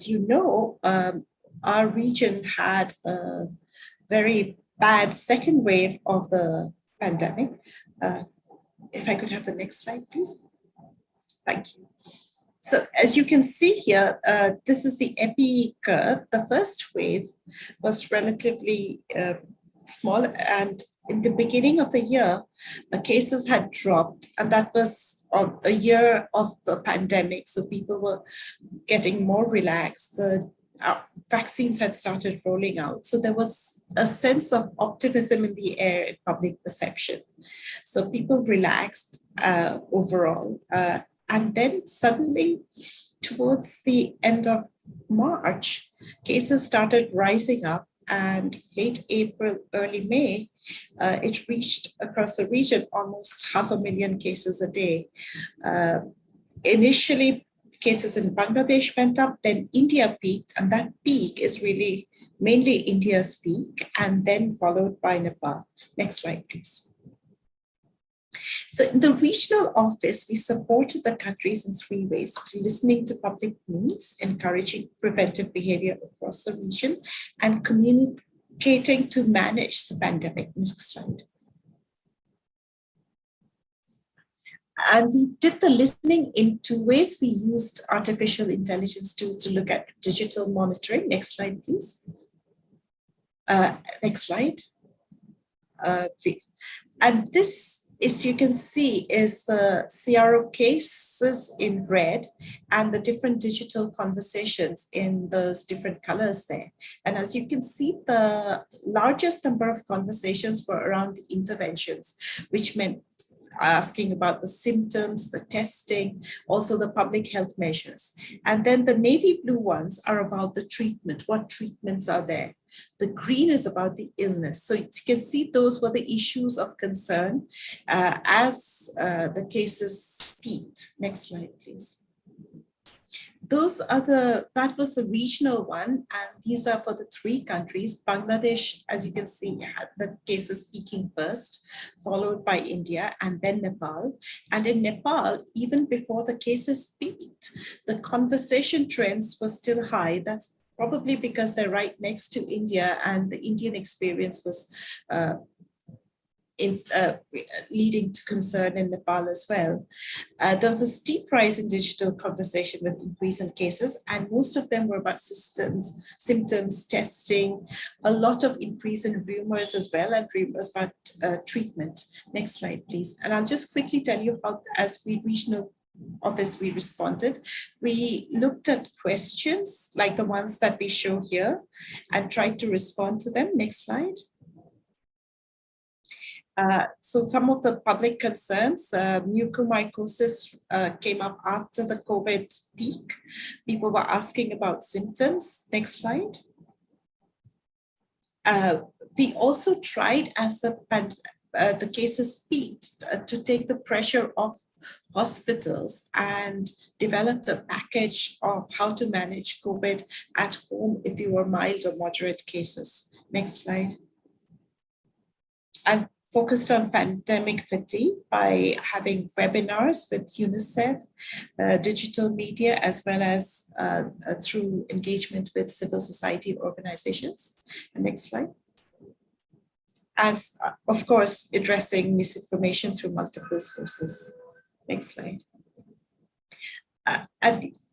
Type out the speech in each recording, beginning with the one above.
you know, our region had a very bad second wave of the pandemic. If I could have the next slide, please. Thank you. So as you can see here, this is the EPI curve. The first wave was relatively small, and in the beginning of the year, the cases had dropped, and that was on a year of the pandemic. So people were getting more relaxed. The vaccines had started rolling out. So there was a sense of optimism in the air in public perception. So people relaxed overall. And then suddenly, towards the end of March, cases started rising up, and late April, early May, it reached across the region almost 500,000 cases a day. Initially, cases in Bangladesh went up, then India peaked, and that peak is really mainly India's peak, and then followed by Nepal. Next slide, please. So in the regional office, we supported the countries in 3 ways: listening to public needs, encouraging preventive behavior across the region, and communicating to manage the pandemic. Next slide. And we did the listening in 2 ways. We used artificial intelligence tools to look at digital monitoring. Next slide, please. Next slide. And this, if you can see, is the CRO cases in red and the different digital conversations in those different colors there. And as you can see, the largest number of conversations were around the interventions, which meant asking about the symptoms, the testing, also the public health measures. And then the navy blue ones are about the treatment, what treatments are there. The green is about the illness. So you can see those were the issues of concern as the cases peaked. Next slide, please. That was the regional one, and these are for the 3 countries. Bangladesh, as you can see, had the cases peaking first, followed by India, and then Nepal. And in Nepal, even before the cases peaked, the conversation trends were still high. That's probably because they're right next to India, and the Indian experience was leading to concern in Nepal as well. There was a steep rise in digital conversation with increase in cases, and most of them were about symptoms, testing, a lot of increase in rumors as well, and rumors about treatment. Next slide, please. And I'll just quickly tell you how, as we regional office, we responded. We looked at questions like the ones that we show here and tried to respond to them. Next slide. So some of the public concerns, mucormycosis came up after the COVID peak. People were asking about symptoms. Next slide. We also tried, as the cases peaked, to take the pressure off hospitals and developed a package of how to manage COVID at home if you were mild or moderate cases. Next slide. And focused on pandemic fatigue by having webinars with UNICEF, digital media, as well as through engagement with civil society organizations. And next slide. As, of course, addressing misinformation through multiple sources. Next slide.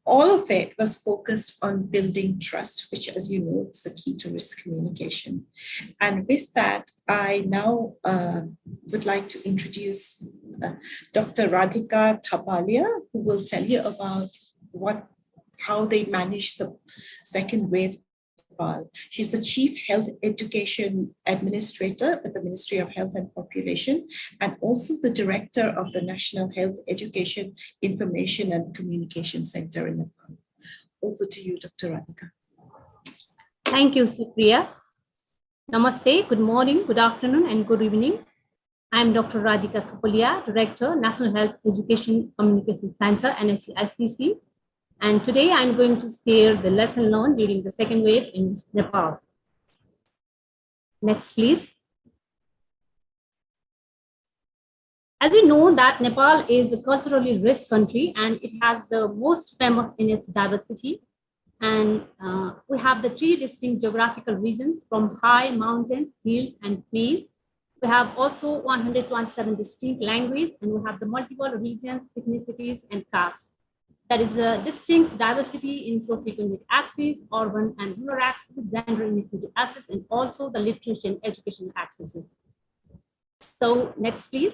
All of it was focused on building trust, which, as you know, is the key to risk communication. And with that, I now would like to introduce Dr. Radhika Thapalia, who will tell you about how they managed the second wave. She's the Chief Health Education Administrator with the Ministry of Health and Population, and also the Director of the National Health Education Information and Communication Center in Nepal. Over to you, Dr. Radhika. Thank you, Supriya. Namaste, good morning, good afternoon, and good evening. I'm Dr. Radhika Thapalia, Director, National Health Education Communication Center, NHEICC. And today I'm going to share the lesson learned during the second wave in Nepal. Next, please. As we know that Nepal is a culturally rich country and it has the most famous in its diversity. And we have the three distinct geographical regions from high mountains, hills, and plains. We have also 127 distinct languages, and we have the multiple regions, ethnicities, and castes. There is a distinct diversity in socioeconomic axes, urban and rural axes, gender inequity axes, and also the literacy and education axes. So next, please.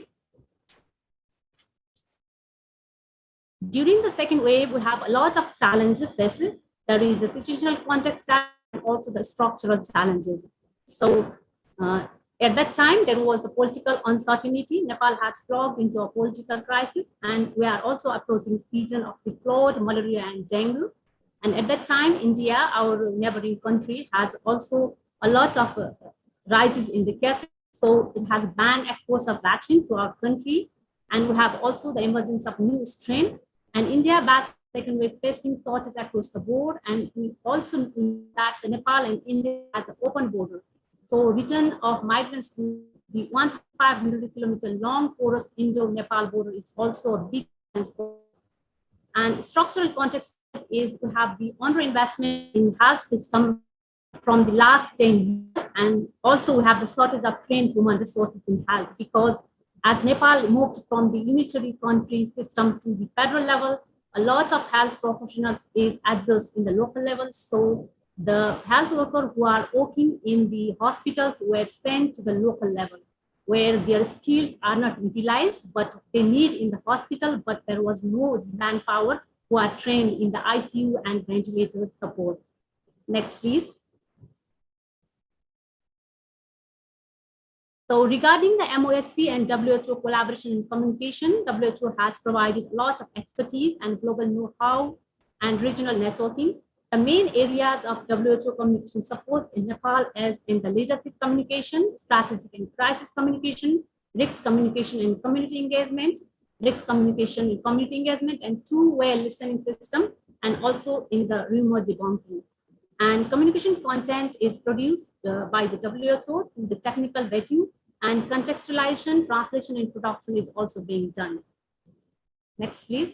During the second wave, we have a lot of challenges. There is a situational context and also the structural challenges. So at that time, there was the political uncertainty. Nepal has plugged into a political crisis, and we are also approaching the season of the flood, malaria, and dengue. And at that time, India, our neighboring country, has also a lot of rises in the cases. So it has banned exports of vaccine to our country. And we have also the emergence of new strain. And India battled second wave facing shortages across the board. And we also know that Nepal and India has an open border. So return of migrants to the 1,500-kilometer long porous Indo-Nepal border is also a big challenge. And structural context is to have the underinvestment in health system from the last 10 years. And also we have the shortage of trained human resources in health, because as Nepal moved from the unitary country system to the federal level, a lot of health professionals is adjusted in the local level. So the health workers who are working in the hospitals were sent to the local level, where their skills are not utilized, but they need in the hospital, but there was no manpower who are trained in the ICU and ventilator support. Next, please. So regarding the MOSP and WHO collaboration and communication, WHO has provided a lot of expertise and global know-how and regional networking. The main areas of WHO communication support in Nepal is in the leadership communication, strategic and crisis communication, risk communication and community engagement, risk communication and community engagement, and two-way listening system, and also in the rumor debunking. And communication content is produced by the WHO through the technical vetting, and contextualization, translation, and production is also being done. Next, please.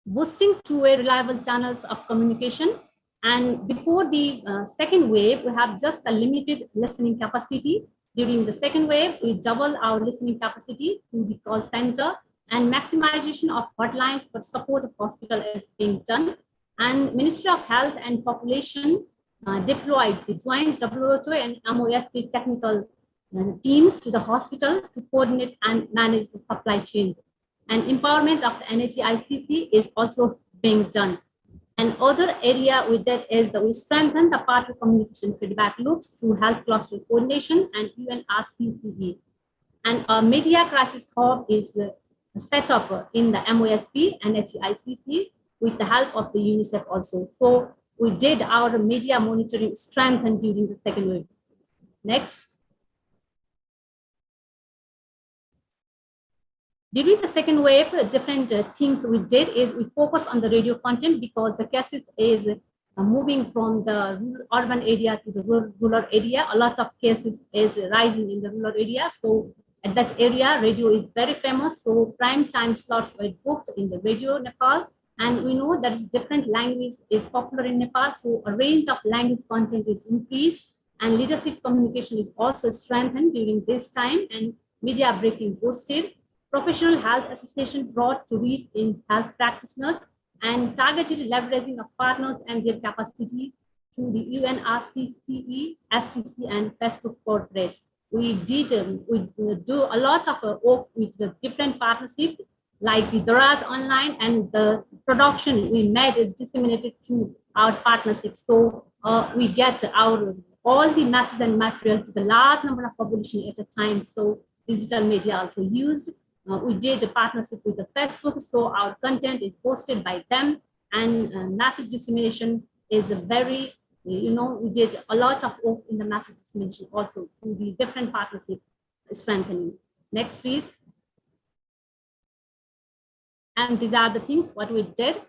Boosting two-way reliable channels of communication. And before the second wave, we have just a limited listening capacity. During the second wave, we double our listening capacity to the call center, and maximization of hotlines for support of hospital is being done. And Ministry of Health and Population deployed the joint WHO and MOSP technical teams to the hospital to coordinate and manage the supply chain. And empowerment of the NHICC is also being done. And other area we did is that we strengthen the partner communication feedback loops through health cluster coordination and UNRCCE. And our media crisis hub is set up in the MOSP and NHICC with the help of the UNICEF also. So we did our media monitoring strengthened during the second wave. Next. During the second wave, different things we did is we focus on the radio content, because the cases is moving from the urban area to the rural area. A lot of cases is rising in the rural area. So at that area, radio is very famous. So prime time slots were booked in the radio Nepal. And we know that different language is popular in Nepal. So a range of language content is increased, and leadership communication is also strengthened during this time, and media briefing boosted. Professional health association brought to reach in health practitioners, and targeted leveraging of partners and their capacity through the UNRCCE, SCC, and Facebook corporate. We do a lot of work with the different partnerships, like the Doras Online, and the production we made is disseminated to our partnerships. So we get all the messages and material to the large number of population at a time. So digital media also used. We did a partnership with the Facebook, so our content is posted by them, and message dissemination is a very, we did a lot of work in the message dissemination also through the different partnership strengthening. Next, please. And these are the things what we did.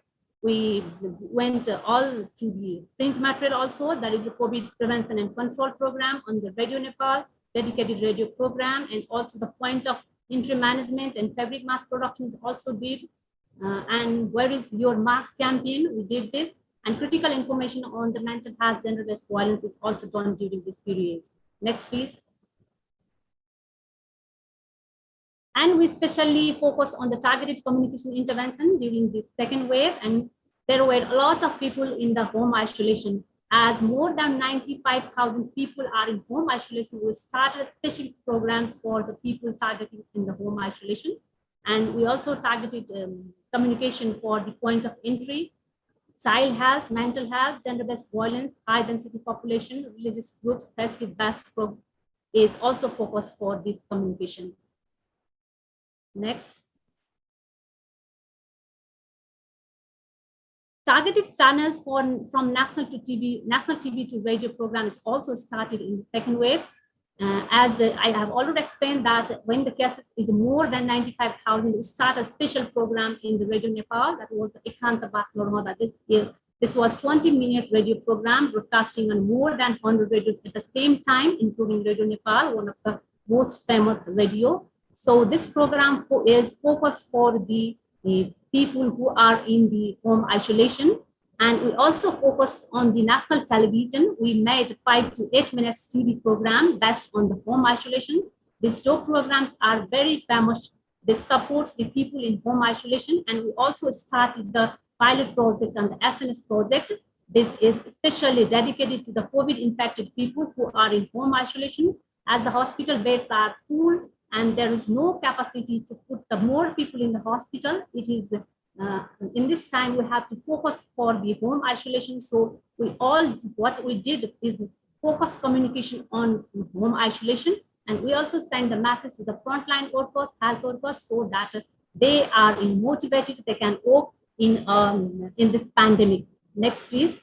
We went all to the print material also. There is a COVID prevention and control program on the Radio Nepal, dedicated radio program, and also the point of interim management and fabric mask production also did. And where is your mask campaign? We did this. And critical information on the mental health, gender-based violence is also done during this period. Next, please. And we especially focus on the targeted communication intervention during this second wave. And there were a lot of people in the home isolation. As more than 95,000 people are in home isolation, we started special programs for the people targeted in the home isolation. And we also targeted communication for the point of entry, child health, mental health, gender-based violence, high-density population, religious groups, festive-based program is also focused for this communication. Next. Targeted channels from national TV to radio programs also started in the second wave. I have already explained that when the case is more than 95,000, we start a special program in the Radio Nepal. That was the Ekanta Baat Norma. This was 20-minute radio program broadcasting on more than 100 radios at the same time, including Radio Nepal, one of the most famous radio. So this program is focused for the people who are in the home isolation. And we also focused on the national television. We made 5 to 8 minutes TV program based on the home isolation. These two programs are very famous. This supports the people in home isolation. And we also started the pilot project and the SNS project. This is especially dedicated to the COVID-infected people who are in home isolation. As the hospital beds are full and there is no capacity to put the more people in the hospital, it is in this time we have to focus for the home isolation. So what we did is focus communication on home isolation, and we also send the message to the frontline workers, health workers, so that they are motivated, they can work in this pandemic. Next, please.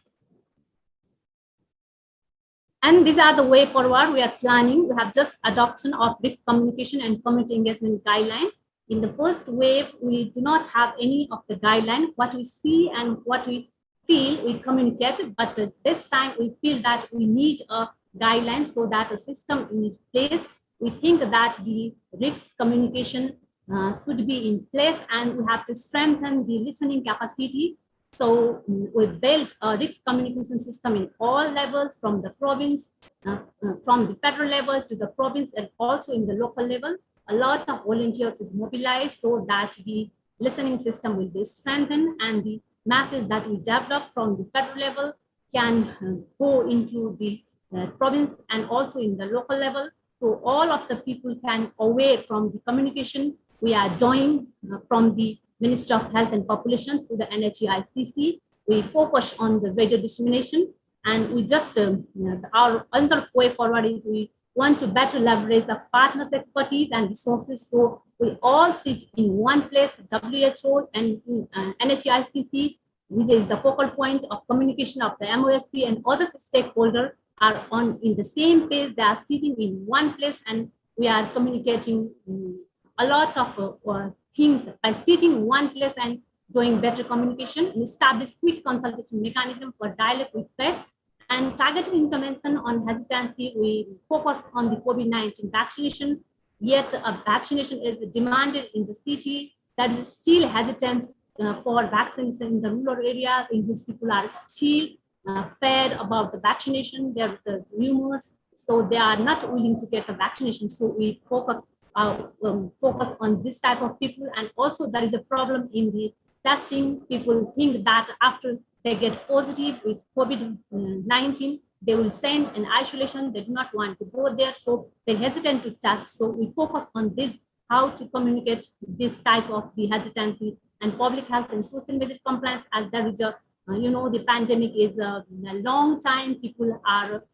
And these are the way forward we are planning. We have just adoption of risk communication and community engagement guideline. In the first wave, we do not have any of the guideline. What we see and what we feel, we communicate. But this time, we feel that we need a guideline so that a system is in place. We think that the risk communication should be in place, and we have to strengthen the listening capacity. So we built a risk communication system in all levels, from the province, from the federal level to the province, and also in the local level. A lot of volunteers is mobilized so that the listening system will be strengthened, and the message that we develop from the federal level can go into the province and also in the local level. So all of the people can aware from the communication we are doing from the Ministry of Health and Population through the NHEICC. We focus on the radio dissemination, and we just, our other way forward is we want to better leverage the partners' expertise and resources. So we all sit in one place, WHO and NHEICC, which is the focal point of communication of the MOSP, and other stakeholders are in the same page. They are sitting in one place, and we are communicating a lot of things by sitting in one place and doing better communication, and establish quick consultation mechanism for dialogue with faith. And targeted intervention on hesitancy, we focus on the COVID-19 vaccination, yet a vaccination is demanded in the city. There is still hesitance for vaccination in the rural areas in which people are still feared about the vaccination. There are the rumors, so they are not willing to get the vaccination. So we focus on this type of people. And also there is a problem in the testing. People think that after they get positive with COVID-19, they will send in isolation. They do not want to go there, so they hesitate to test. So we focus on this, how to communicate this type of the hesitancy and public health and social measure compliance, as there is a, the pandemic is a long time. People are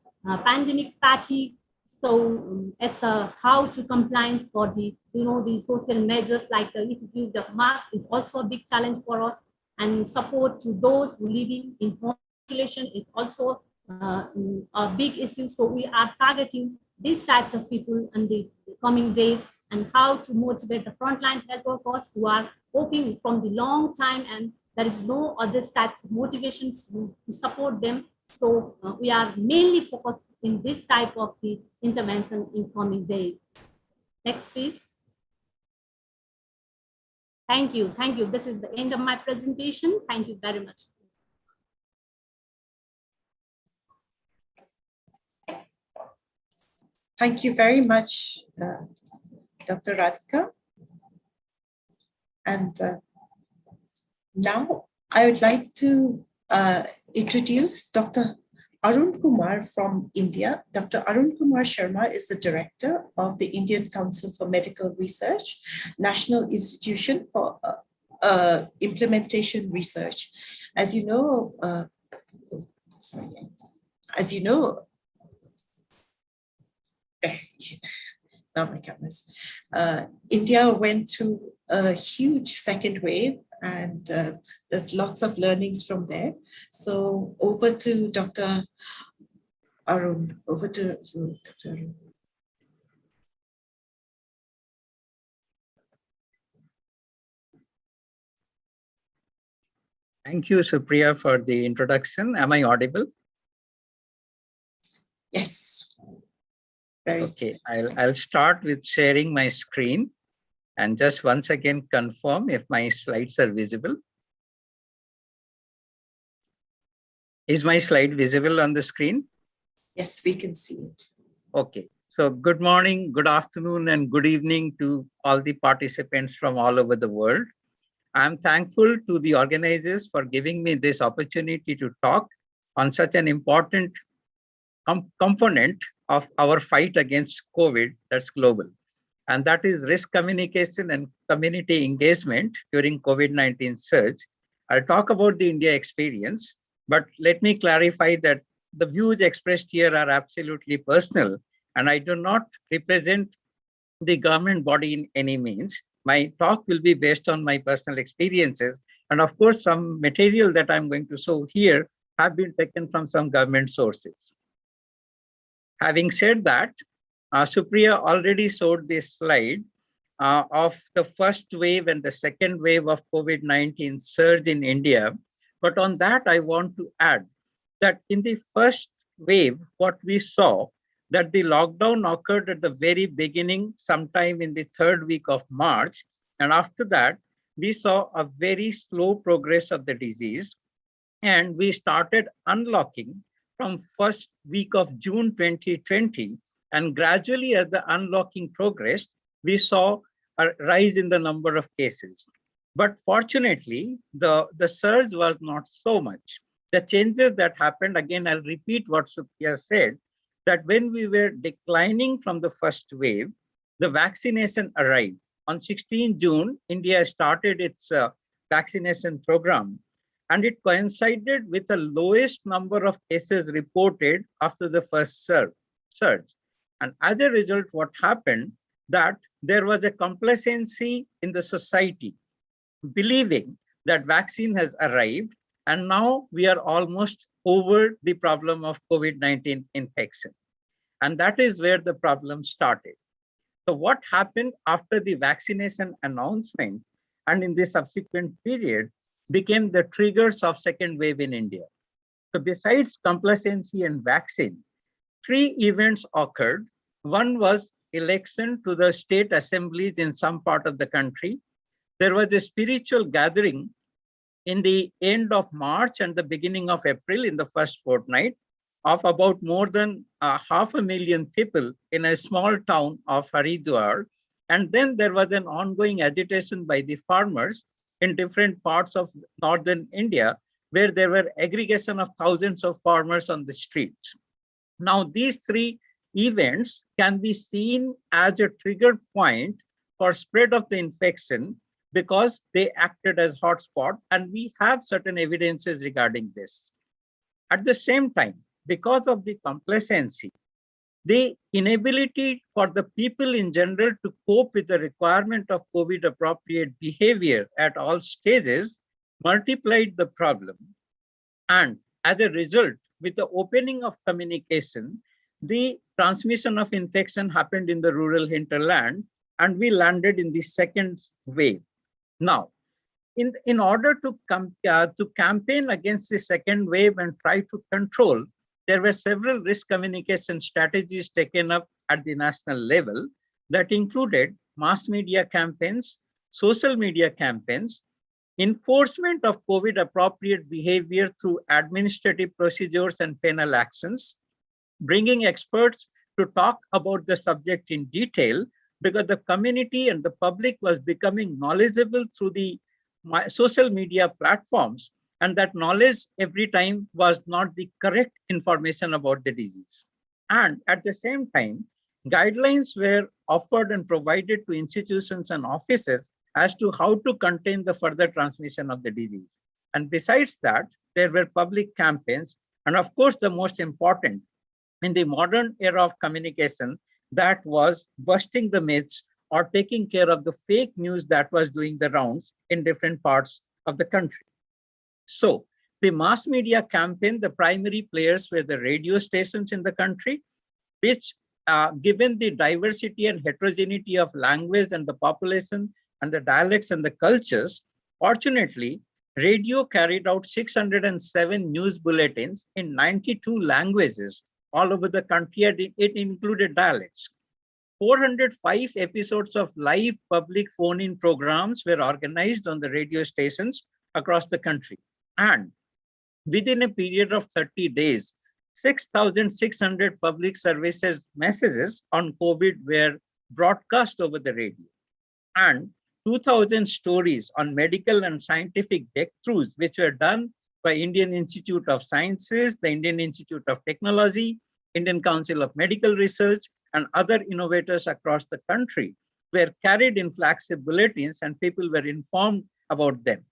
pandemic fatigue. So it's how to compliance for the, the social measures, like the use of masks is also a big challenge for us. And support to those who living in home isolation is also a big issue. So we are targeting these types of people in the coming days, and how to motivate the frontline health workers who are working from the long time, and there is no other types of motivations to support them. So we are mainly focused in this type of the intervention in coming days. Next, please. Thank you. Thank you. This is the end of my presentation. Thank you very much. Thank you very much, Dr. Radhika. And now I would like to introduce Dr. Arun Kumar from India. Dr. Arun Kumar Sharma is the director of the Indian Council for Medical Research, National Institution for Implementation Research. As you know, now my cameras. India went through a huge second wave, and there's lots of learnings from there. So over to Dr. Arun. Over to you, Dr. Arun. Thank you, Supriya, for the introduction. Am I audible? Yes. Okay, I'll start with sharing my screen and just once again confirm if my slides are visible. Is my slide visible on the screen? Yes, we can see it. Okay, so good morning, good afternoon, and good evening to all the participants from all over the world. I'm thankful to the organizers for giving me this opportunity to talk on such an important component of our fight against COVID that's global. And that is risk communication and community engagement during COVID-19 surge. I'll talk about the India experience, but let me clarify that the views expressed here are absolutely personal, and I do not represent the government body in any means. My talk will be based on my personal experiences, and of course, some material that I'm going to show here have been taken from some government sources. Having said that, Supriya already showed this slide of the first wave and the second wave of COVID-19 surge in India. But on that, I want to add that in the first wave, what we saw, that the lockdown occurred at the very beginning, sometime in the third week of March. And after that, we saw a very slow progress of the disease. And we started unlocking from first week of June 2020. And gradually as the unlocking progressed, we saw a rise in the number of cases. But fortunately, the surge was not so much. The changes that happened, again, I'll repeat what Supriya said, that when we were declining from the first wave, the vaccination arrived. On 16 June, India started its vaccination program, and it coincided with the lowest number of cases reported after the first surge. And as a result, what happened, that there was a complacency in the society, believing that vaccine has arrived, and now we are almost over the problem of COVID-19 infection. And that is where the problem started. So what happened after the vaccination announcement and in the subsequent period became the triggers of second wave in India. So besides complacency and vaccine, three events occurred. One was election to the state assemblies in some part of the country. There was a spiritual gathering in the end of March and the beginning of April in the first fortnight of about more than 500,000 people in a small town of Haridwar. And then there was an ongoing agitation by the farmers in different parts of northern India, where there were aggregation of thousands of farmers on the streets. Now, these three events can be seen as a trigger point for spread of the infection because they acted as hotspot, and we have certain evidences regarding this. At the same time, because of the complacency, the inability for the people in general to cope with the requirement of COVID appropriate behavior at all stages multiplied the problem. And as a result, with the opening of communication, the transmission of infection happened in the rural hinterland, and we landed in the second wave. Now, in order to campaign against the second wave and try to control, there were several risk communication strategies taken up at the national level that included mass media campaigns, social media campaigns, enforcement of COVID appropriate behavior through administrative procedures and penal actions, bringing experts to talk about the subject in detail, because the community and the public was becoming knowledgeable through the social media platforms, and that knowledge every time was not the correct information about the disease. And at the same time, guidelines were offered and provided to institutions and offices as to how to contain the further transmission of the disease. And besides that, there were public campaigns, and of course, the most important in the modern era of communication, that was busting the myths or taking care of the fake news that was doing the rounds in different parts of the country. So the mass media campaign, the primary players were the radio stations in the country, which given the diversity and heterogeneity of language and the population and the dialects and the cultures, fortunately, radio carried out 607 news bulletins in 92 languages all over the country, and it included dialects. 405 episodes of live public phone-in programs were organized on the radio stations across the country. And within a period of 30 days, 6,600 public services messages on COVID were broadcast over the radio. And 2,000 stories on medical and scientific breakthroughs, which were done by Indian Institute of Sciences, the Indian Institute of Technology, Indian Council of Medical Research, and other innovators across the country, were carried in flagship bulletins, and people were informed about them.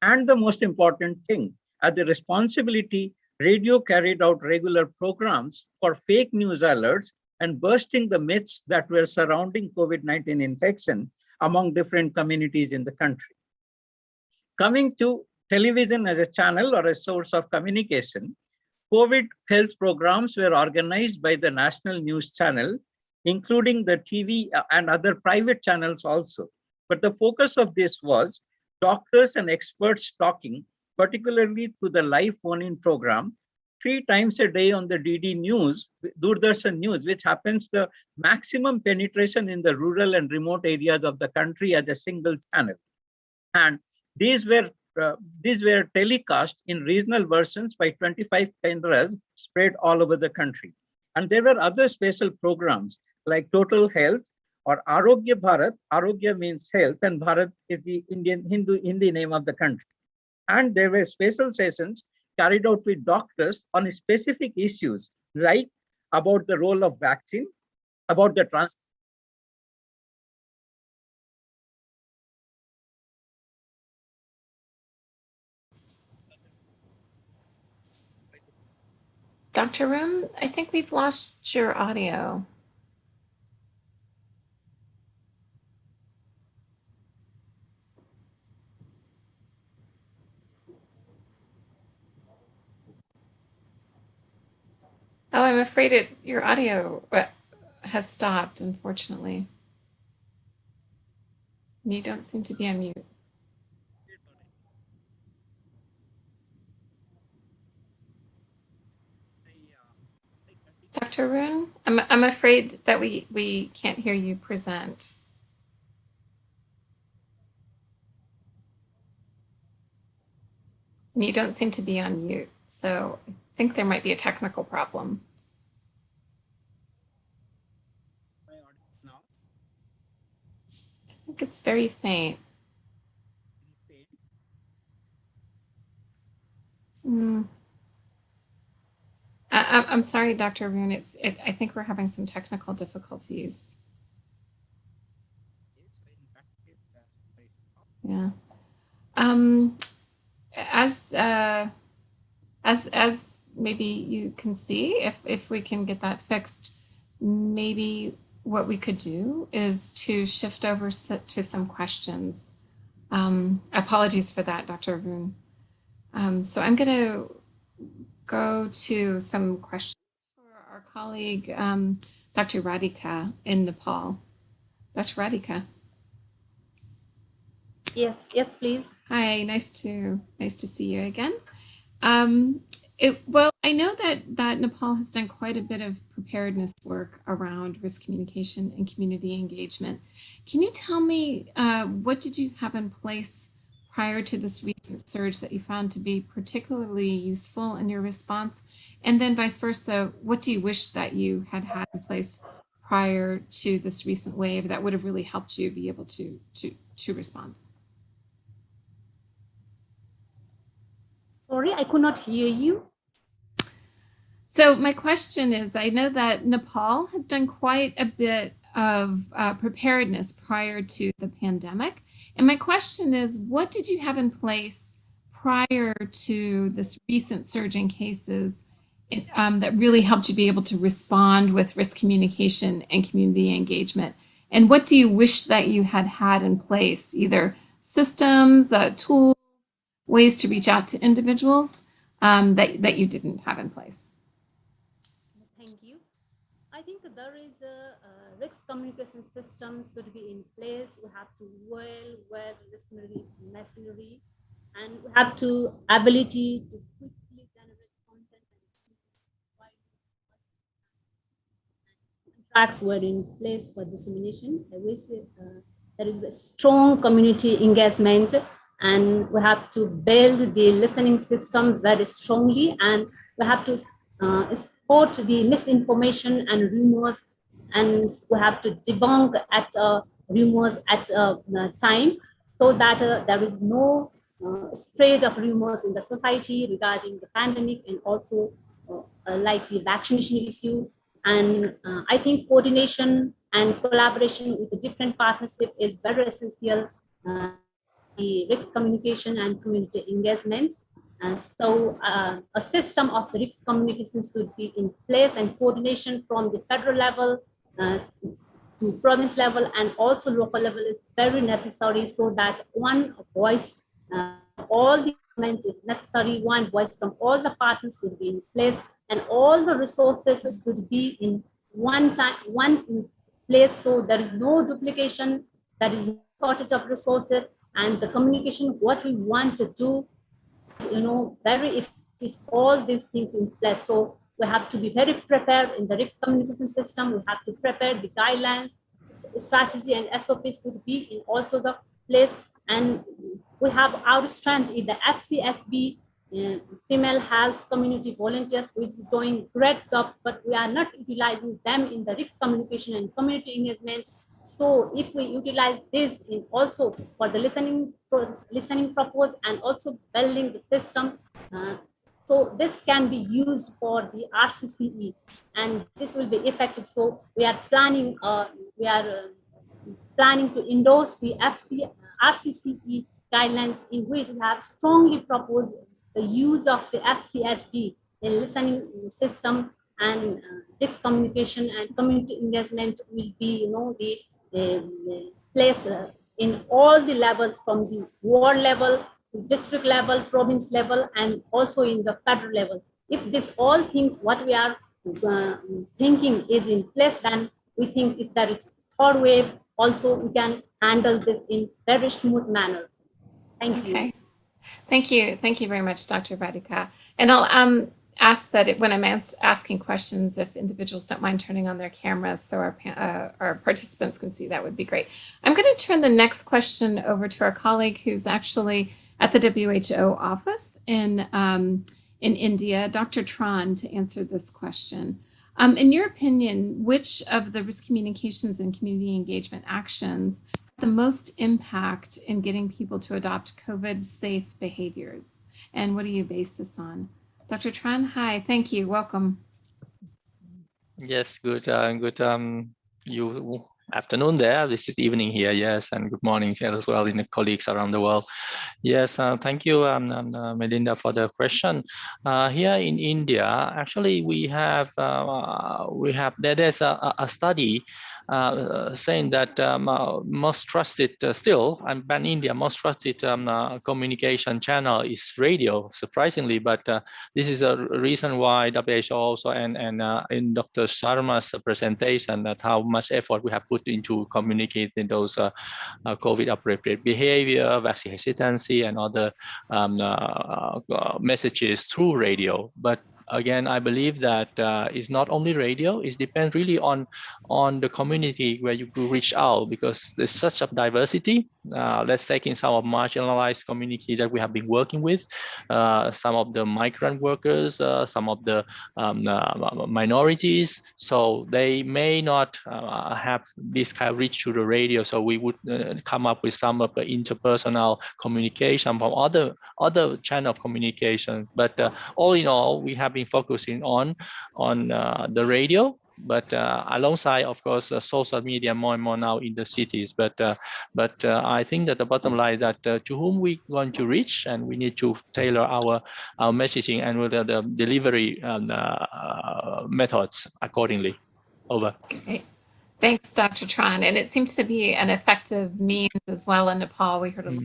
And the most important thing, at the responsibility, radio carried out regular programs for fake news alerts and bursting the myths that were surrounding COVID-19 infection among different communities in the country. Coming to television as a channel or a source of communication, COVID health programs were organized by the national news channel, including the TV and other private channels also. But the focus of this was doctors and experts talking, particularly to the live phone-in program, 3 times a day on the DD News, Doordarshan News, which happens the maximum penetration in the rural and remote areas of the country as a single channel. And these were telecast in regional versions by 25 cameras spread all over the country. And there were other special programs like Total Health or Arogya Bharat. Arogya means health, and Bharat is the Hindi name of the country. And there were special sessions carried out with doctors on specific issues, like about the role of vaccine, about the Dr. Arun, I think we've lost your audio. Oh, I'm afraid your audio has stopped, unfortunately. You don't seem to be on mute. Dr. Arun, I'm afraid that we can't hear you present. And you don't seem to be on mute, so I think there might be a technical problem. I think it's very faint. I'm sorry, Dr. Arun. I think we're having some technical difficulties. Yeah. As maybe you can see, if we can get that fixed, maybe what we could do is to shift over to some questions. Apologies for that, Dr. Arun. So I'm going to go to some questions for our colleague, Dr. Radhika in Nepal. Dr. Radhika. Yes, please. Hi, nice to see you again. Well, I know that Nepal has done quite a bit of preparedness work around risk communication and community engagement. Can you tell me what did you have in place prior to this recent surge that you found to be particularly useful in your response? And then vice versa, what do you wish that you had had in place prior to this recent wave that would have really helped you be able to respond? Sorry, I could not hear you. So my question is, I know that Nepal has done quite a bit of preparedness prior to the pandemic. And my question is, what did you have in place prior to this recent surge in cases that really helped you be able to respond with risk communication and community engagement? And what do you wish that you had had in place, either systems, tools, ways to reach out to individuals that you didn't have in place? Thank you. I think there is a risk communication system should be in place. We have to well machinery, and we have to ability to quickly generate content and tracks were in place for dissemination. I wish there is a strong community engagement, and we have to build the listening system very strongly, and we have to support the misinformation and rumors, and we have to debunk at rumors at time, so that there is no spread of rumors in the society regarding the pandemic, and also like the vaccination issue. And I think coordination and collaboration with the different partnership is very essential. The risk communication and community engagement. So a system of the risk communication should be in place, and coordination from the federal level to province level and also local level is very necessary, so that one voice, all the government is necessary, one voice from all the partners should be in place, and all the resources should be in one place, so there is no duplication, there is no shortage of resources, and the communication, what we want to do, very is all these things in place. So we have to be very prepared in the risk communication system. We have to prepare the guidelines, strategy, and SOPs should be in also the place. And we have our strength in the FCSB, female health community volunteers, which is doing great jobs, but we are not utilizing them in the risk communication and community engagement. So if we utilize this in also for the listening purpose and also building the system, so this can be used for the RCCE, and this will be effective. So we are planning to endorse the RCCE guidelines, in which we have strongly proposed the use of the FCSB in listening system, and risk communication and community engagement will be, the place in all the levels, from the ward level to district level, province level, and also in the federal level. If this all things what we are thinking is in place, then we think if there is third wave, also we can handle this in very smooth manner. Thank you. Thank you. Thank you very much, Dr. Radhika. And I'll ask that when I'm asking questions, if individuals don't mind turning on their cameras so our participants can see, that would be great. I'm going to turn the next question over to our colleague who's actually at the WHO office in India, Dr. Tran, to answer this question. In your opinion, which of the risk communications and community engagement actions the most impact in getting people to adopt COVID-safe behaviors? And what do you base this on? Dr. Tran, hi, thank you, welcome. Yes, good afternoon there. This is evening here, yes, and good morning as well in the colleagues around the world. Yes, thank you, Melinda, for the question. Here in India, actually, there's a study saying that most trusted still, and Pan India most trusted communication channel is radio, surprisingly, but this is a reason why WHO also and in Dr. Sharma's presentation that how much effort we have put into communicating those COVID appropriate behavior, vaccine hesitancy, and other messages through radio. But again, I believe that it's not only radio, it depends really on the community where you could reach out, because there's such a diversity. Let's take in some of marginalized community that we have been working with, some of the migrant workers, some of the minorities. So they may not have this kind of reach to the radio. So we would come up with some of the interpersonal communication from other channel of communication. But all in all, we have been focusing on the radio, but alongside, of course, social media more and more now in the cities. But I think that the bottom line is that to whom we want to reach, and we need to tailor our messaging and with the delivery methods accordingly. Over. Great. Thanks, Dr. Tran. And it seems to be an effective means as well in Nepal. We heard a lot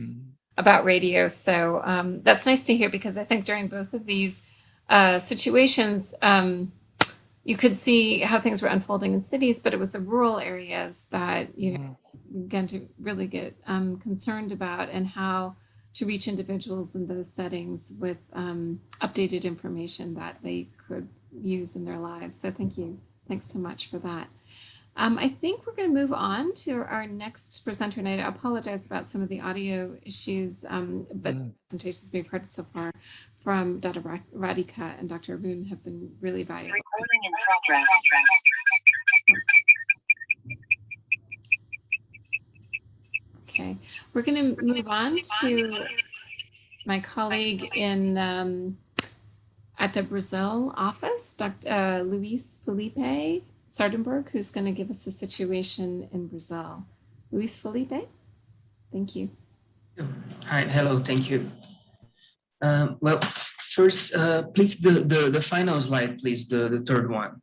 about radio. So that's nice to hear, because I think during both of these situations, you could see how things were unfolding in cities, but it was the rural areas that began to really get concerned about, and how to reach individuals in those settings with updated information that they could use in their lives. So thank you. Thanks so much for that. I think we're going to move on to our next presenter, and I apologize about some of the audio issues, but the presentations we've heard so far from Dr. Radhika and Dr. Arun have been really valuable. Recording in progress. Okay, we're going to move on to my colleague in at the Brazil office, Dr. Luis Felipe Sardenberg, who's going to give us a situation in Brazil. Luis Felipe, thank you. Hi, hello, thank you. Well, first, please, the final slide, please, the third one.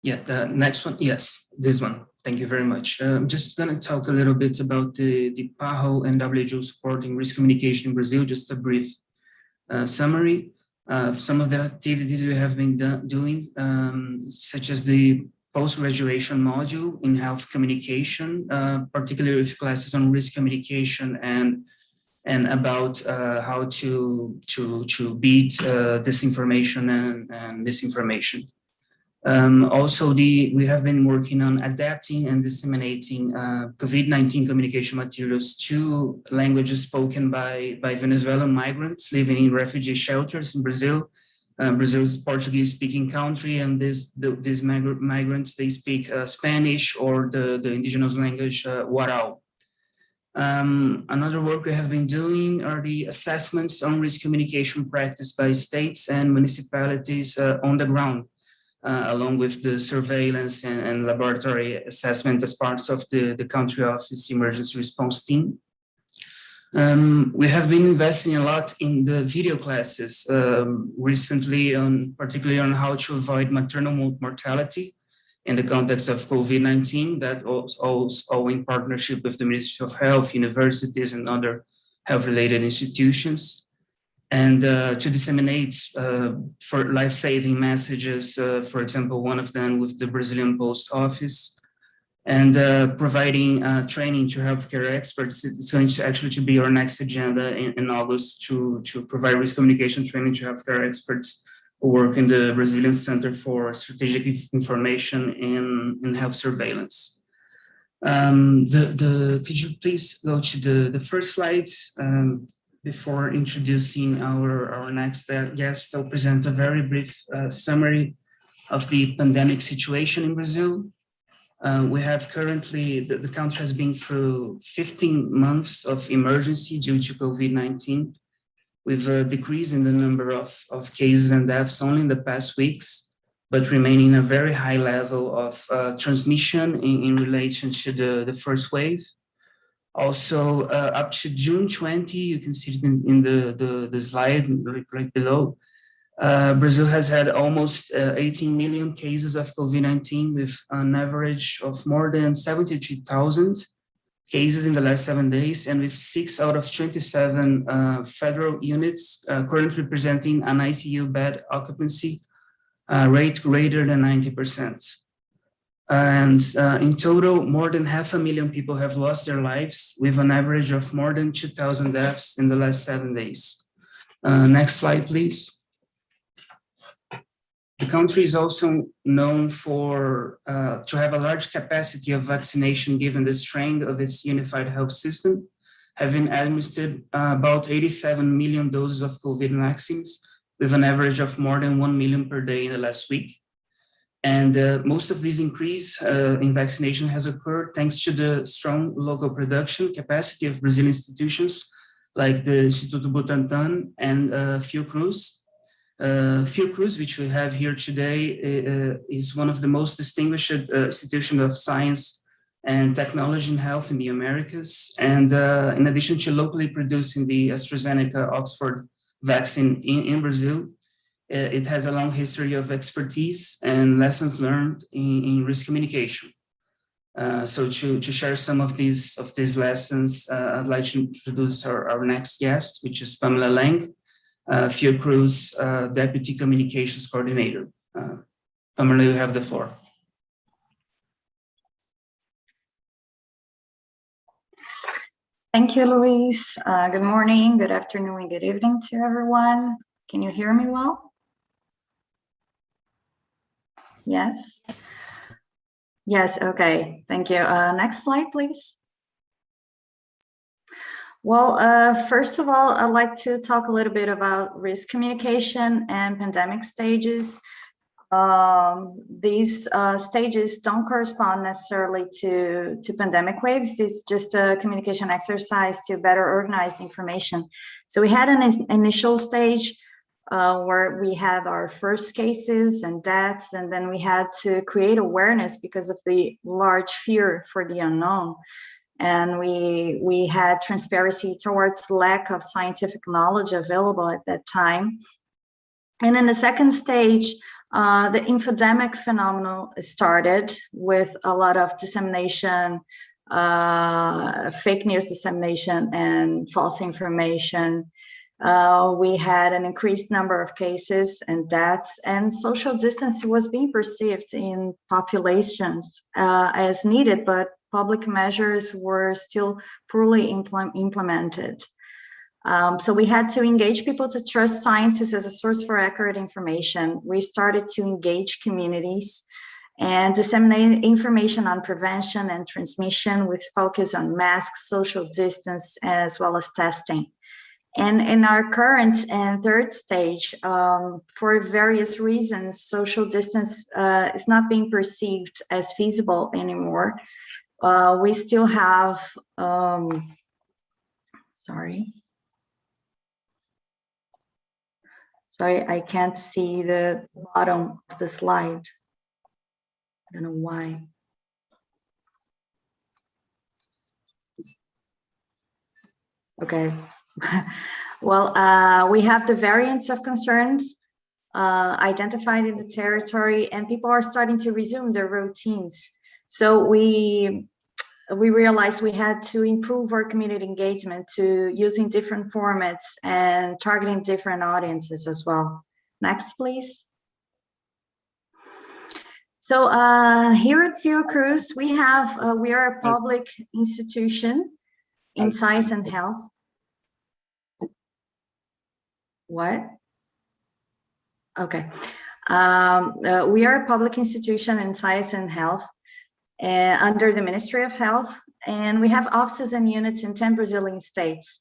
Yeah, the next one, yes, this one. Thank you very much. I'm just going to talk a little bit about the PAHO and WHO supporting risk communication in Brazil, just a brief summary. Some of the activities we have been doing, such as the post-graduation module in health communication, particularly with classes on risk communication and about how to beat disinformation and misinformation. Also, we have been working on adapting and disseminating COVID-19 communication materials to languages spoken by Venezuelan migrants living in refugee shelters in Brazil. Brazil is a Portuguese-speaking country, and these migrants, they speak Spanish or the indigenous language Warao. Another work we have been doing are the assessments on risk communication practice by states and municipalities on the ground. Along with the surveillance and laboratory assessment as parts of the country office emergency response team. We have been investing a lot in the video classes recently, particularly on how to avoid maternal mortality in the context of COVID-19, that also in partnership with the Ministry of Health, universities, and other health-related institutions. And to disseminate for life-saving messages, for example, one of them with the Brazilian Post Office, and providing training to healthcare experts. It's going to actually be our next agenda in August to provide risk communication training to healthcare experts who work in the Brazilian Center for Strategic Information in Health Surveillance. Could you please go to the first slides? Before introducing our next guest, I'll present a very brief summary of the pandemic situation in Brazil. We have currently, the country has been through 15 months of emergency due to COVID-19, with a decrease in the number of cases and deaths only in the past weeks, but remaining a very high level of transmission in relation to the first wave. Also, up to June 20, you can see it in the slide right below, Brazil has had almost 18 million cases of COVID-19 with an average of more than 73,000 cases in the last 7 days, and with 6 out of 27 federal units currently presenting an ICU bed occupancy rate greater than 90%. And in total, more than 500,000 people have lost their lives, with an average of more than 2,000 deaths in the last 7 days. Next slide, please. The country is also known for to have a large capacity of vaccination given the strength of its unified health system, having administered about 87 million doses of COVID vaccines with an average of more than 1 million per day in the last week. And most of this increase in vaccination has occurred thanks to the strong local production capacity of Brazilian institutions like the Instituto Butantan and Fiocruz. Fiocruz, which we have here today, is one of the most distinguished institutions of science and technology in health in the Americas. And in addition to locally producing the AstraZeneca Oxford vaccine in Brazil, it has a long history of expertise and lessons learned in risk communication. So to share some of these lessons, I'd like to introduce our next guest, which is Pamela Lang, Fiocruz Deputy Communications Coordinator. Pamela, you have the floor. Thank you, Luis. Good morning, good afternoon, and good evening to everyone. Can you hear me well? Yes? Yes, okay, thank you. Next slide, please. Well, first of all, I'd like to talk a little bit about risk communication and pandemic stages. These stages don't correspond necessarily to pandemic waves. It's just a communication exercise to better organize information. So we had an initial stage where we had our first cases and deaths, and then we had to create awareness because of the large fear for the unknown. And we had transparency towards lack of scientific knowledge available at that time. And in the second stage, the infodemic phenomenon started with a lot of dissemination, fake news dissemination and false information. We had an increased number of cases and deaths, and social distancing was being perceived in populations as needed, but public measures were still poorly implemented. So we had to engage people to trust scientists as a source for accurate information. We started to engage communities and disseminate information on prevention and transmission with focus on masks, social distance, as well as testing. And in our current and third stage, for various reasons, social distance is not being perceived as feasible anymore. We still have, sorry, I can't see the bottom of the slide. I don't know why. Okay. Well, we have the variants of concerns identified in the territory, and people are starting to resume their routines. So we realized we had to improve our community engagement to using different formats and targeting different audiences as well. Next, please. So here at Fiocruz, we are a public institution in science and health. What? Okay. We are a public institution in science and health under the Ministry of Health, and we have offices and units in 10 Brazilian states.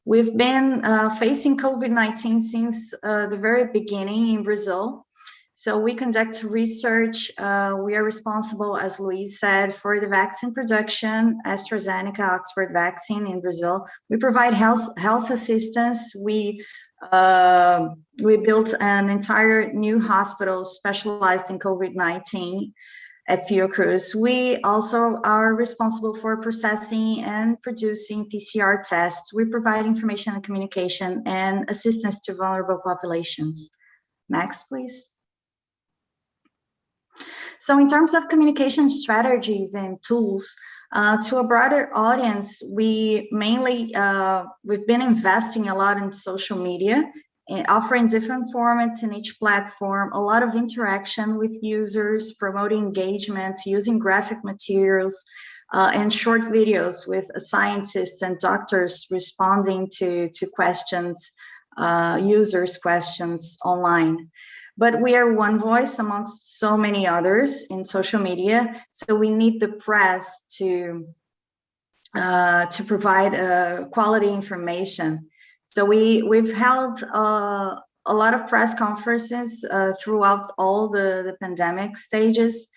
We've been facing COVID-19 since the very beginning in Brazil. So we conduct research. We are responsible, as Luis said, for the vaccine production, AstraZeneca Oxford vaccine in Brazil. We provide health assistance. We built an entire new hospital specialized in COVID-19 at Fiocruz. We also are responsible for processing and producing PCR tests. We provide information and communication and assistance to vulnerable populations. Next, please. So in terms of communication strategies and tools, to a broader audience, we mainly, we've been investing a lot in social media, and offering different formats in each platform, a lot of interaction with users, promoting engagement, using graphic materials, and short videos with scientists and doctors responding to questions, users' questions online. But we are one voice amongst so many others in social media, so we need the press to provide quality information. So we've held a lot of press conferences throughout all the pandemic stages.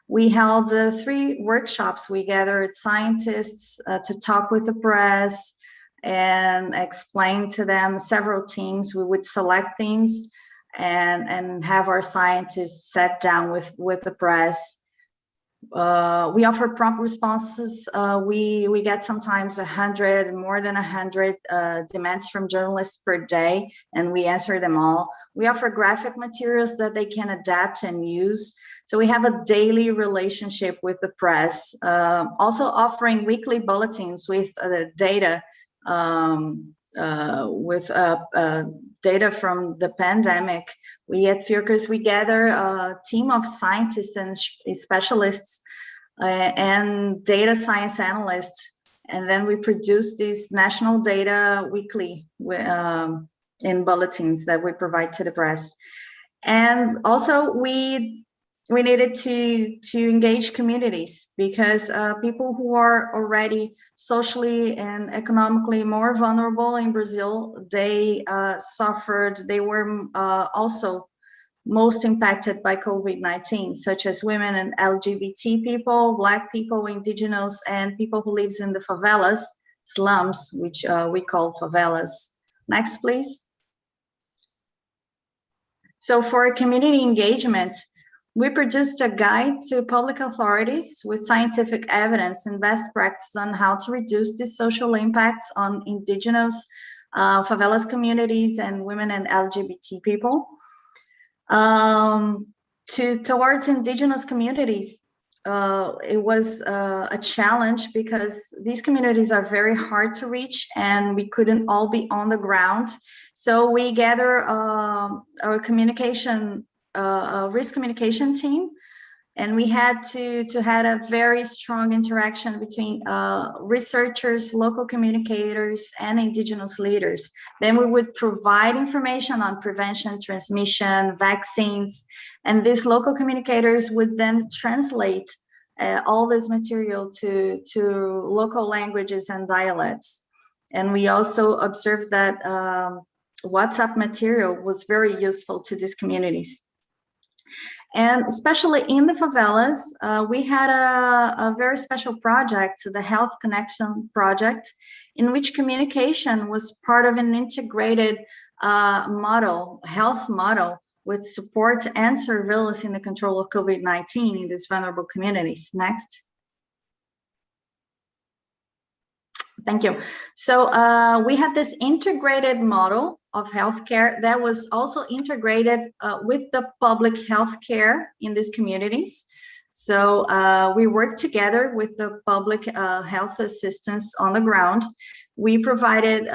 We held 3 workshops. We gathered scientists to talk with the press and explain to them several themes. We would select themes and have our scientists sat down with the press. We offer prompt responses. We get sometimes 100, more than 100 demands from journalists per day, and we answer them all. We offer graphic materials that they can adapt and use. So we have a daily relationship with the press, also offering weekly bulletins with data, data from the pandemic. We at FIRCUS, we gather a team of scientists and specialists and data science analysts, and then we produce these national data weekly in bulletins that we provide to the press. And also we needed to engage communities, because people who are already socially and economically more vulnerable in Brazil, they were also most impacted by COVID-19, such as women and LGBT people, Black people, indigenous, and people who lives in the favelas, slums, which we call favelas. Next, please. So for community engagement, we produced a guide to public authorities with scientific evidence and best practice on how to reduce the social impacts on indigenous favelas communities and women and LGBT people. Towards indigenous communities, it was a challenge because these communities are very hard to reach and we couldn't all be on the ground. So we gather our communication, risk communication team, and we had to have a very strong interaction between researchers, local communicators, and indigenous leaders. Then we would provide information on prevention, transmission, vaccines, and these local communicators would then translate all this material to local languages and dialects. And we also observed that WhatsApp material was very useful to these communities. And especially in the favelas, we had a very special project, the Health Connection Project, in which communication was part of an integrated health model with support and surveillance in the control of COVID-19 in these vulnerable communities. Next. Thank you. So we had this integrated model of healthcare that was also integrated with the public healthcare in these communities. So we worked together with the public health assistance on the ground. We provided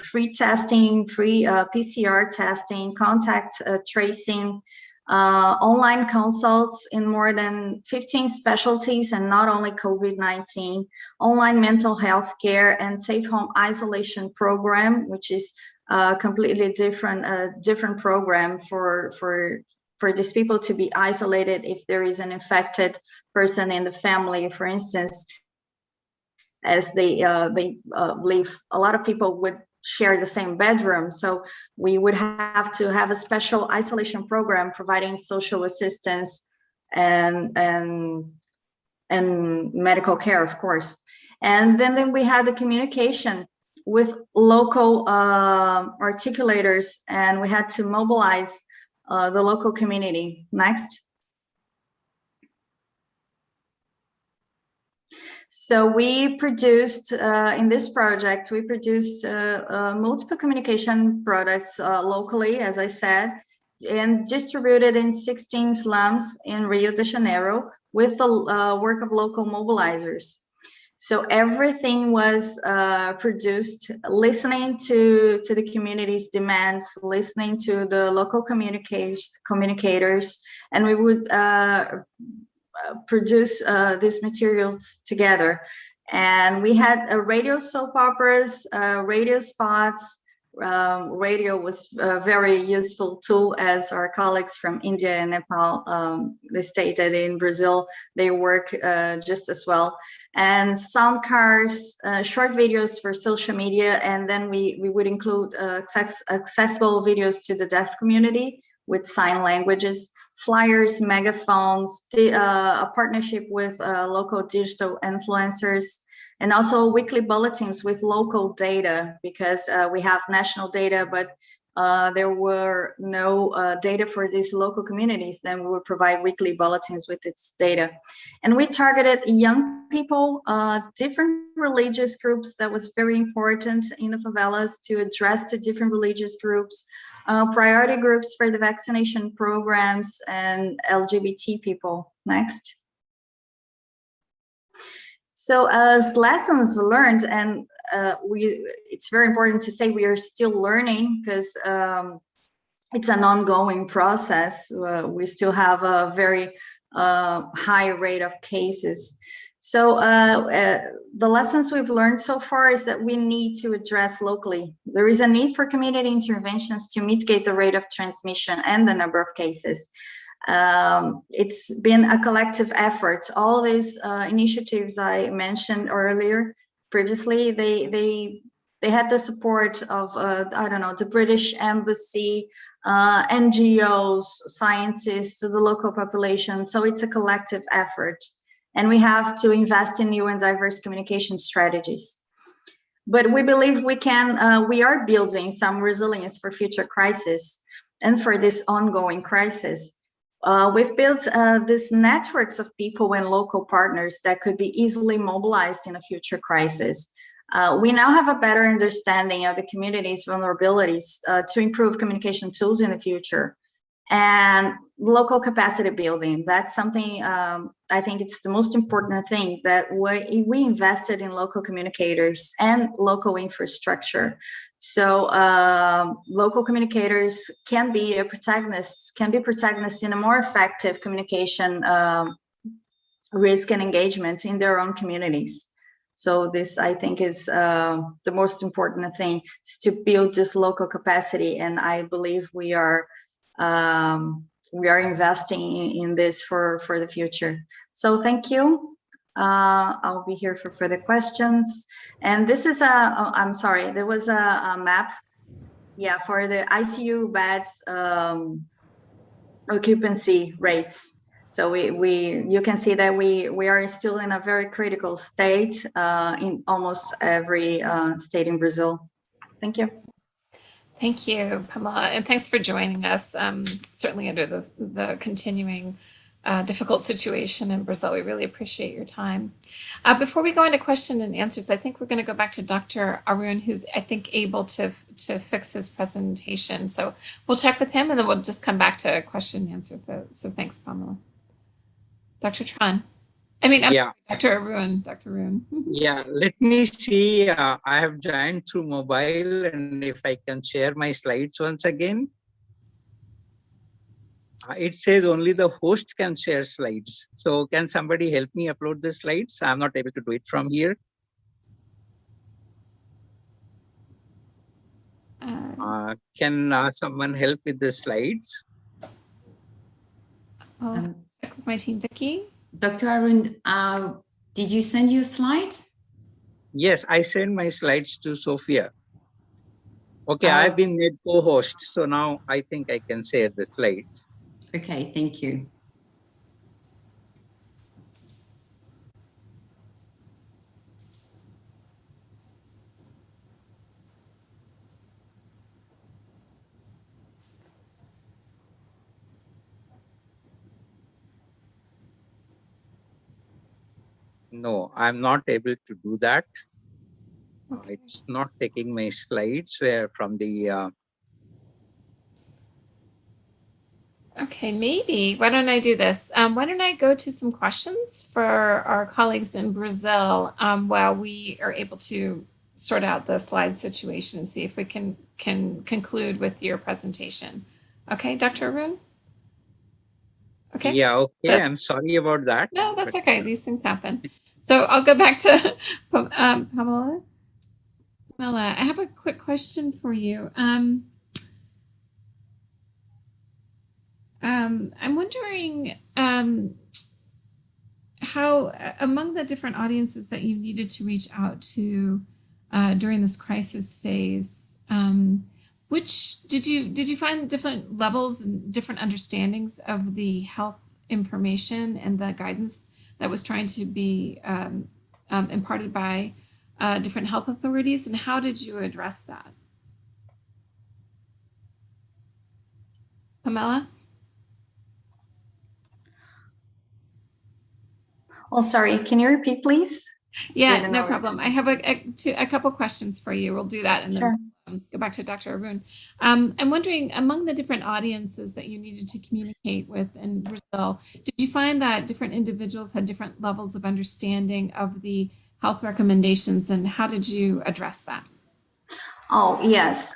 free testing, free PCR testing, contact tracing, online consults in more than 15 specialties, and not only COVID-19, online mental health care and safe home isolation program, which is a completely different program for these people to be isolated if there is an infected person in the family, for instance, as they live, a lot of people would share the same bedroom. So we would have to have a special isolation program providing social assistance and medical care, of course. And then we had the communication with local articulators, and we had to mobilize the local community. Next. So we produced, in this project, we produced multiple communication products locally, as I said, and distributed in 16 slums in Rio de Janeiro with the work of local mobilizers. So everything was produced listening to the community's demands, listening to the local communicators, and we would produce these materials together. And we had radio soap operas, radio spots. Radio was a very useful tool, as our colleagues from India and Nepal, they stated in Brazil, they work just as well. And sound cars, short videos for social media, and then we would include accessible videos to the deaf community with sign languages, flyers, megaphones, a partnership with local digital influencers, and also weekly bulletins with local data, because we have national data, but there were no data for these local communities. Then we would provide weekly bulletins with its data. And we targeted young people, different religious groups. That was very important in the favelas, to address the different religious groups, priority groups for the vaccination programs, and LGBT people. Next. So as lessons learned, and it's very important to say we are still learning, because it's an ongoing process. We still have a very high rate of cases. So the lessons we've learned so far is that we need to address locally. There is a need for community interventions to mitigate the rate of transmission and the number of cases. It's been a collective effort. All these initiatives I mentioned earlier, previously, they had the support of I don't know, the British Embassy, NGOs, scientists, the local population. So it's a collective effort, and we have to invest in new and diverse communication strategies. But we believe we can. We are building some resilience for future crises and for this ongoing crisis. We've built these networks of people and local partners that could be easily mobilized in a future crisis. We now have a better understanding of the community's vulnerabilities to improve communication tools in the future. And local capacity building, that's something I think it's the most important thing, that we invested in local communicators and local infrastructure. So local communicators can be protagonists in a more effective communication risk and engagement in their own communities. So this, I think, is the most important thing, is to build this local capacity, and I believe we are investing in this for the future. So thank you. I'll be here for further questions. And this is I'm sorry, there was a map, yeah, for the ICU beds occupancy rates. So you can see that we are still in a very critical state in almost every state in Brazil. Thank you. Thank you, Pamela, and thanks for joining us. Certainly under the continuing difficult situation in Brazil, we really appreciate your time. Before we go into question and answers, I think we're going to go back to Dr. Arun, who's, I think, able to fix his presentation. So we'll check with him, and then we'll just come back to question and answer. So thanks, Pamela. Dr. Tran. Yeah. Dr. Arun. Dr. Arun. Yeah, let me see. I have joined through mobile, and if I can share my slides once again. It says only the host can share slides. So can somebody help me upload the slides? I'm not able to do it from here. Can someone help with the slides? I'll check with my team, Vicky. Dr. Arun, did you send your slides? Yes, I sent my slides to Sophia. Okay, I've been made co-host, so now I think I can share the slides. Okay, thank you. No, I'm not able to do that. Okay. It's not taking my slides from the Okay, maybe. Why don't I do this? Why don't I go to some questions for our colleagues in Brazil while we are able to sort out the slide situation and see if we can conclude with your presentation. Okay, Dr. Arun? Okay. Yeah, okay. So, I'm sorry about that. no, that's but, okay. These things happen. So I'll go back to Pamela. Pamela, I have a quick question for you. I'm wondering how, among the different audiences that you needed to reach out to during this crisis phase, which did you find different levels and different understandings of the health information and the guidance that was trying to be imparted by different health authorities, and how did you address that? Pamela? Oh, sorry, can you repeat, please? Yeah, no problem. I have a couple questions for you. We'll do that and Sure. then go back to Dr. Arun. I'm wondering, among the different audiences that you needed to communicate with in Brazil, did you find that different individuals had different levels of understanding of the health recommendations, and how did you address that? Oh, yes.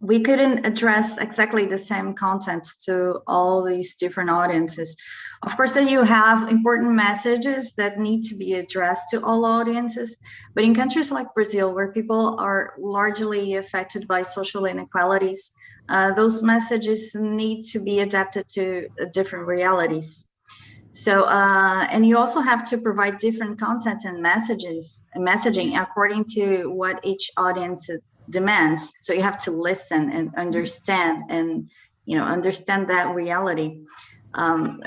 We couldn't address exactly the same contents to all these different audiences. Of course, that you have important messages that need to be addressed to all audiences, but in countries like Brazil, where people are largely affected by social inequalities, those messages need to be adapted to different realities. So, and you also have to provide different content and messaging according to what each audience demands. So you have to listen and understand, and understand that reality.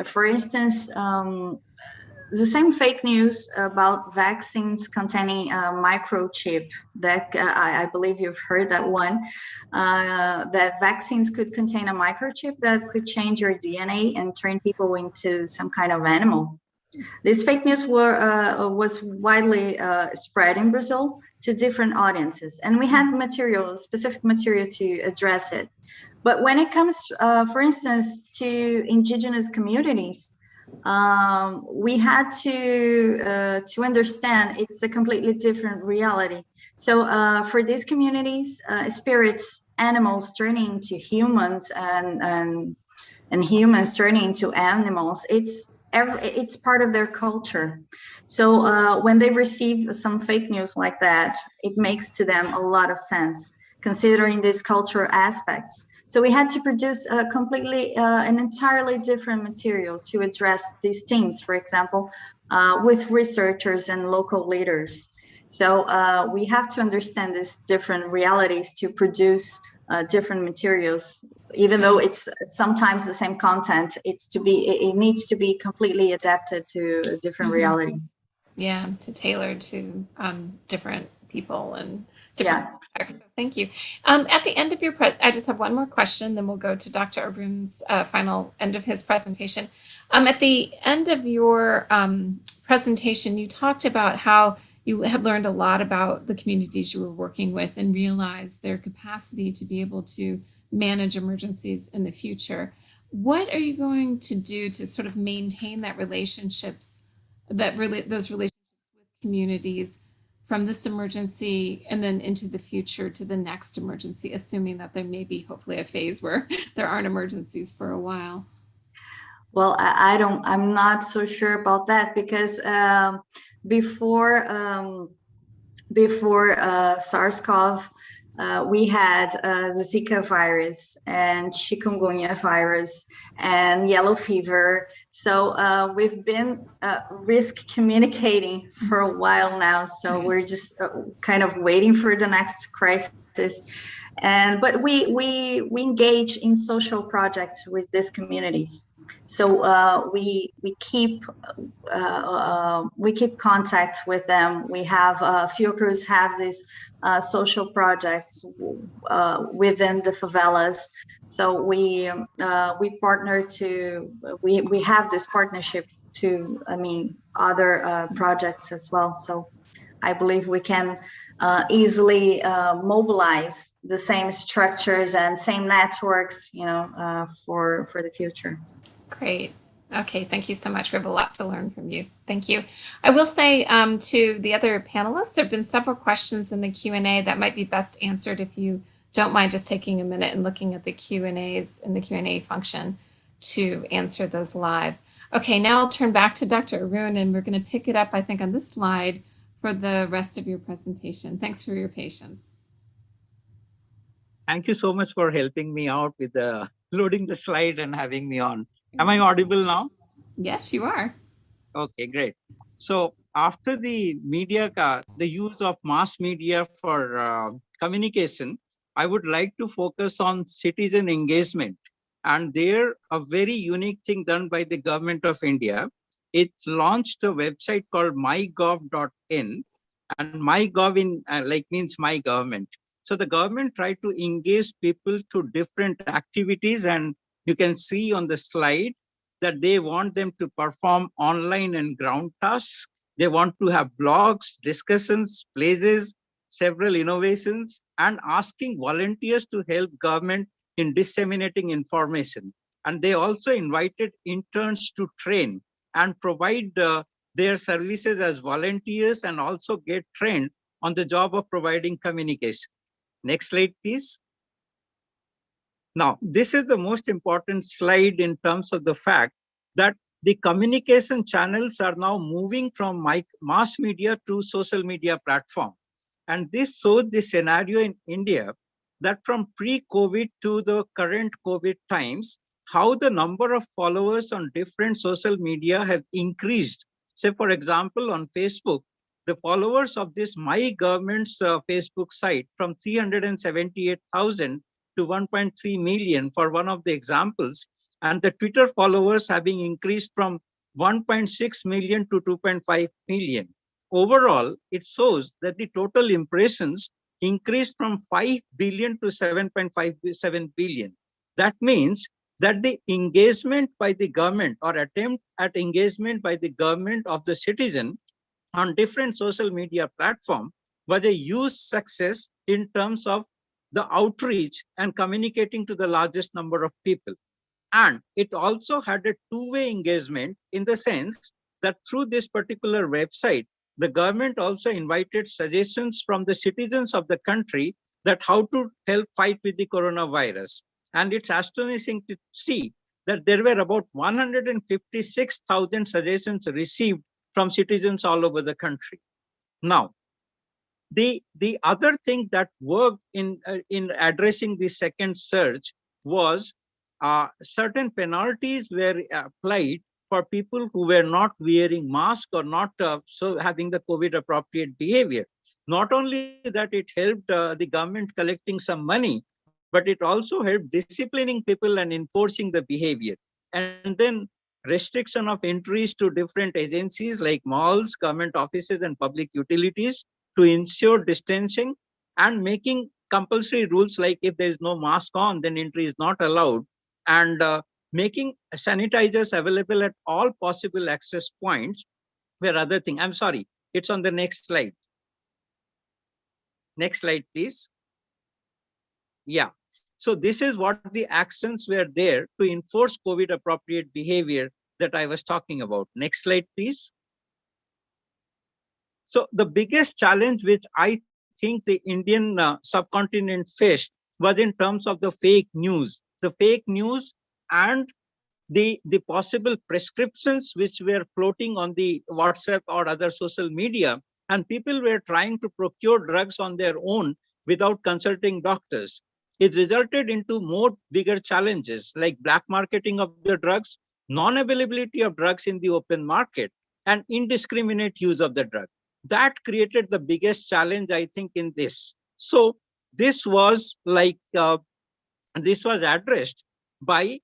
For instance, the same fake news about vaccines containing a microchip that I believe you've heard that one, that vaccines could contain a microchip that could change your DNA and turn people into some kind of animal. This fake news was widely spread in Brazil to different audiences, and we had specific material to address it. But when it comes, for instance, to indigenous communities, we had to understand it's a completely different reality. So for these communities, spirits, animals turning into humans, and humans turning into animals, it's part of their culture. So when they receive some fake news like that, it makes to them a lot of sense, considering these cultural aspects. So we had to produce an entirely different material to address these themes, for example, with researchers and local leaders. So we have to understand these different realities to produce different materials, even though it's sometimes the same content. It needs to be completely adapted to a different reality. Yeah, to tailor to different people and different contexts. So thank you. At the end of your I just have one more question, then we'll go to Dr. Arun's final end of his presentation. At the end of your presentation, you talked about how you had learned a lot about the communities you were working with and realized their capacity to be able to manage emergencies in the future. What are you going to do to sort of maintain those relationships with communities from this emergency and then into the future to the next emergency, assuming that there may be hopefully a phase where there aren't emergencies for a while? Well, I'm not so sure about that, because before SARS-CoV, we had the Zika virus and chikungunya virus and yellow fever. So we've been risk communicating for a while now. So we're just kind of waiting for the next crisis. But we engage in social projects with these communities. So we keep contact with them. We have Fiocruz have these social projects within the favelas. So we partner we have this partnership to other projects as well. So I believe we can easily mobilize the same structures and same networks, for the future. Great. Okay, thank you so much. We have a lot to learn from you. Thank you. I will say to the other panelists, there have been several questions in the Q&A that might be best answered if you don't mind just taking a minute and looking at the Q&As in the Q&A function to answer those live. Okay, now I'll turn back to Dr. Arun, and we're going to pick it up, I think, on this slide for the rest of your presentation. Thanks for your patience. Thank you so much for helping me out with loading the slide and having me on. Am I audible now? Yes, you are. Okay, great. So after the media, the use of mass media for communication, I would like to focus on citizen engagement. And there, a very unique thing done by the government of India. It launched a website called mygov.in, and mygov in means my government. So the government tried to engage people to different activities, and you can see on the slide that they want them to perform online and ground tasks. They want to have blogs, discussions, plays, several innovations, and asking volunteers to help government in disseminating information. And they also invited interns to train and provide their services as volunteers and also get trained on the job of providing communication. Next slide, please. Now, this is the most important slide in terms of the fact that the communication channels are now moving from mass media to social media platform. And this shows the scenario in India that from pre-COVID to the current COVID times, how the number of followers on different social media have increased. Say, for example, on Facebook, the followers of this My Government's Facebook site from 378,000 to 1.3 million for one of the examples, and the Twitter followers having increased from 1.6 million to 2.5 million. Overall, it shows that the total impressions increased from 5 billion to 7.57 billion. That means that the engagement by the government or attempt at engagement by the government of the citizen on different social media platform was a huge success in terms of the outreach and communicating to the largest number of people. And it also had a two-way engagement in the sense that through this particular website, the government also invited suggestions from the citizens of the country that how to help fight with the coronavirus. And it's astonishing to see that there were about 156,000 suggestions received from citizens all over the country. Now, the other thing that worked in addressing the second surge was certain penalties were applied for people who were not wearing masks or not so having the COVID appropriate behavior. Not only that, it helped the government collecting some money, but it also helped disciplining people and enforcing the behavior. And then restriction of entries to different agencies like malls, government offices, and public utilities to ensure distancing, and making compulsory rules like if there is no mask on, then entry is not allowed, and making sanitizers available at all possible access points were other thing. I'm sorry, it's on the next slide. Next slide, please. Yeah. So this is what the actions were there to enforce COVID appropriate behavior that I was talking about. Next slide, please. So the biggest challenge which I think the Indian subcontinent faced was in terms of the fake news. The fake news and the possible prescriptions which were floating on the WhatsApp or other social media, and people were trying to procure drugs on their own without consulting doctors. It resulted into more bigger challenges like black marketing of the drugs, non-availability of drugs in the open market, and indiscriminate use of the drug. That created the biggest challenge, I think, in this. So this was like, this was addressed by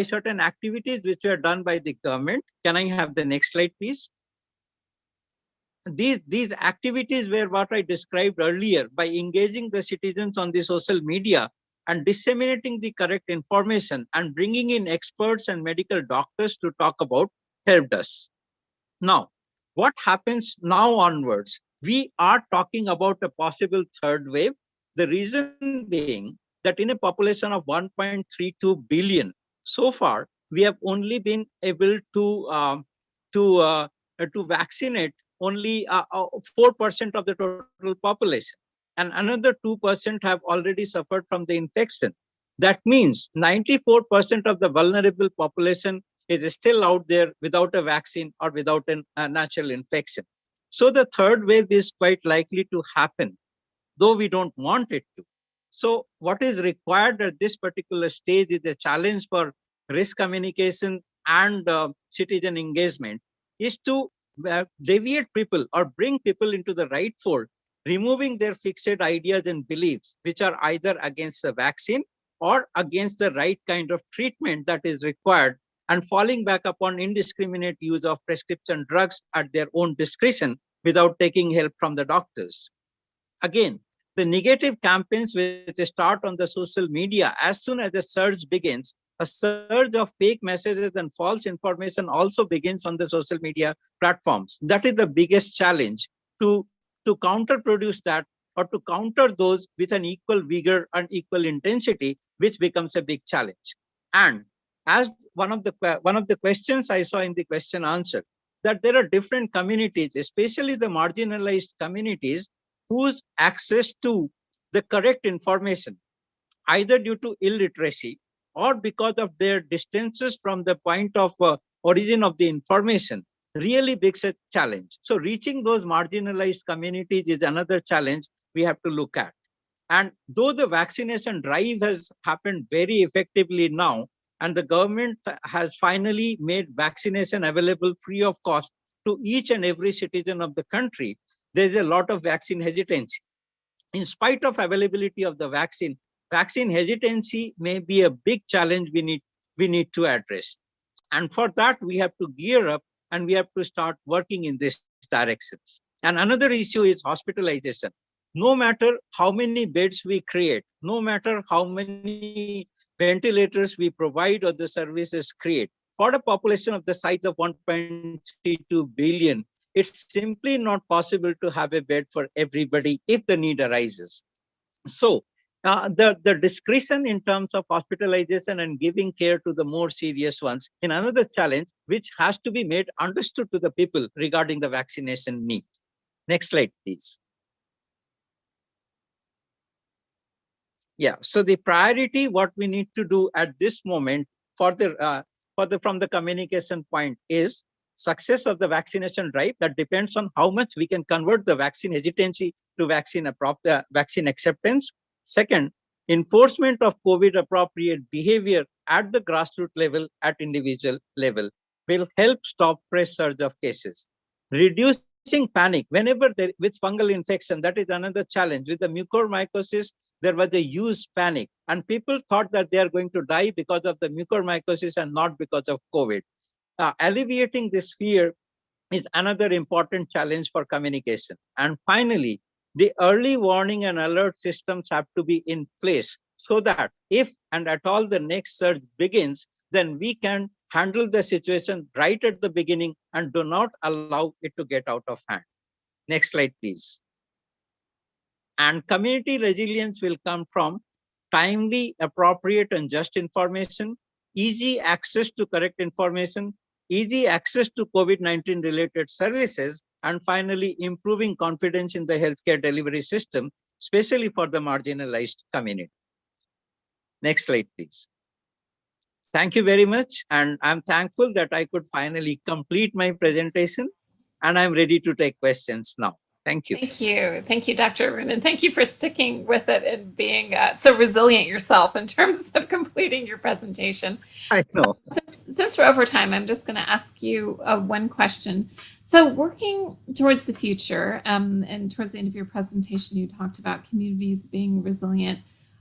certain activities which were done by the government. Can I have the next slide, please? These activities were what I described earlier by engaging the citizens on the social media and disseminating the correct information and bringing in experts and medical doctors to talk about helped us. Now, what happens now onwards? We are talking about a possible third wave. The reason being that in a population of 1.32 billion, so far we have only been able to vaccinate only 4% of the total population, and another 2% have already suffered from the infection. That means 94% of the vulnerable population is still out there without a vaccine or without a natural infection. So the third wave is quite likely to happen, though we don't want it to. So what is required at this particular stage is a challenge for risk communication and citizen engagement, is to deviate people or bring people into the right fold, removing their fixed ideas and beliefs, which are either against the vaccine or against the right kind of treatment that is required, and falling back upon indiscriminate use of prescription drugs at their own discretion without taking help from the doctors. Again, the negative campaigns which start on the social media, as soon as a surge begins, a surge of fake messages and false information also begins on the social media platforms. That is the biggest challenge, to counter-produce that, or to counter those with an equal vigor and equal intensity, which becomes a big challenge. And as one of the questions I saw in the question answer, that there are different communities, especially the marginalized communities, whose access to the correct information, either due to illiteracy or because of their distances from the point of origin of the information, really begs a challenge. So reaching those marginalized communities is another challenge we have to look at. And though the vaccination drive has happened very effectively now, and the government has finally made vaccination available free of cost to each and every citizen of the country, there's a lot of vaccine hesitancy. In spite of availability of the vaccine hesitancy may be a big challenge we need to address. And for that, we have to gear up and we have to start working in this directions. And another issue is hospitalization. No matter how many beds we create, no matter how many ventilators we provide or the services create, for a population of the size of 1.32 billion, it's simply not possible to have a bed for everybody if the need arises. So the discretion in terms of hospitalization and giving care to the more serious ones in another challenge, which has to be made understood to the people regarding the vaccination need. Next slide, please. Yeah, so the priority, what we need to do at this moment from the communication point is success of the vaccination drive. That depends on how much we can convert the vaccine hesitancy to vaccine acceptance. Second, enforcement of COVID appropriate behavior at the grassroots level, at individual level, will help stop fresh surge of cases. Reducing panic whenever with fungal infection, that is another challenge. With the mucormycosis, there was a huge panic and people thought that they are going to die because of the mucormycosis and not because of COVID. Alleviating this fear is another important challenge for communication. And finally, the early warning and alert systems have to be in place so that if and at all the next surge begins, then we can handle the situation right at the beginning and do not allow it to get out of hand. Next slide, please. And community resilience will come from timely, appropriate, and just information, easy access to correct information, easy access to COVID-19 related services, and finally, improving confidence in the healthcare delivery system, especially for the marginalized community. Next slide, please. Thank you very much. And I'm thankful that I could finally complete my presentation, and I'm ready to take questions now. Thank you. Thank you. Thank you, Dr. Arun. And thank you for sticking with it and being so resilient yourself in terms of completing your presentation. I know. Since we're over time, I'm just going to ask you one question. So working towards the future and towards the end of your presentation, you talked about communities being resilient